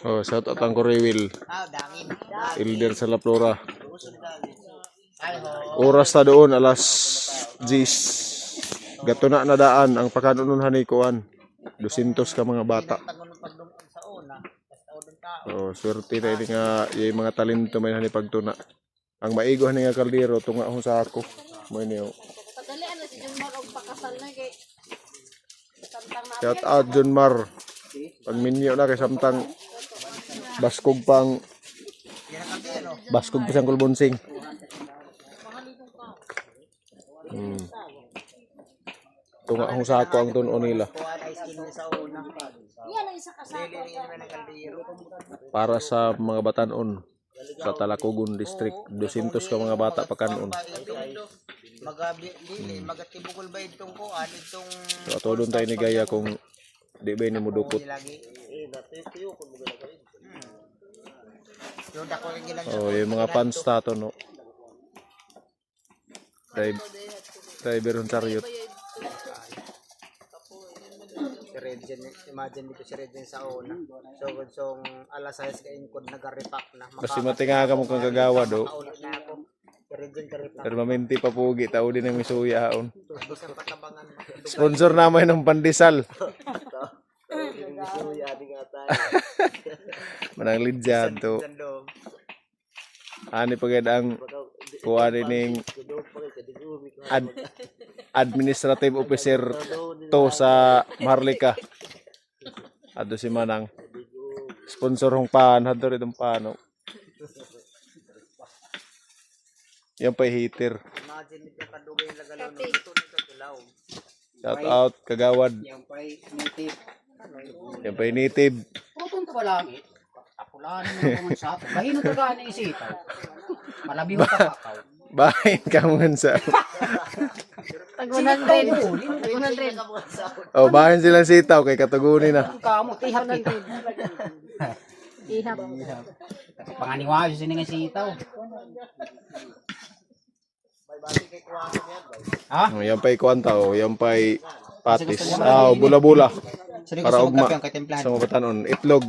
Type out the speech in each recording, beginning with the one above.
Oh, shout out ang Kuriwil. Elder sa La Flora. Oras ta doon alas 10. Gato na daan ang pakanunuhan ni kuan. 200 ka mga bata. Oh, swerte na ini nga yung mga talento may hani pagtuna. Ang maigo hani nga kaldero tunga ho sa ako. Mo ini. Padalian na si Junmar og pakasal na kay samtang na. Shout out Junmar. Pag minyo na kay samtang baskog pang kulbonsing. Tunga ho sa ako ang tuno nila. Para sa mga batanon sa Talacogon District, 200 ka mga bata pakanon. Magatibukol ba itong kuan itong So ato doon tayo ni gaya kung di ba ni mo dukot. Oh, yung mga fans tato no. Driver ng chariot. Imagine dito si Regine sa una. So alas 6 ka inkod nagaripak na. Kasi matinga ka mo kang kagawa do. Regine Pero maminti pa pugi, tao din ang misuya haon. Sponsor naman ng pandesal. Manang lidyan to. Ani pagad ang kuha ning administrative officer to sa Marlica. Ato si Manang. Sponsor hong pan, hadto rin itong pano. Yan pa heater. Shout out Kagawad. Yang pay native. Yan pa native. Putong ka ba lang eh? Tapulan mo naman sa ato. Bahino tagaan na isitaw. Malabi mo kakakaw. Bahin ka muna sa... Tag 100. Oh, bahin silang sitaw kay katugunin na. Ang kamo, tihap kita. Ihap. Panganiwa siya nga sitaw. Ha? Oh, yan pa'y kwanta o, yan pa'y patis. Bula-bula. Para ugma sa mabatanon. Itlog.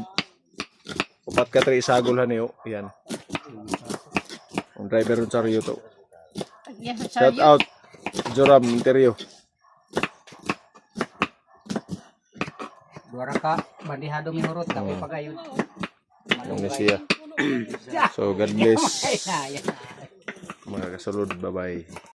Upat ka 3 isagol niyo. Yan. Ang driver ng chariot to. Shout out Joram Interior. Duara ka, bandihado mihurot tapi pagayon. Ano siya. So God bless. Mga kasulod. Bye-bye.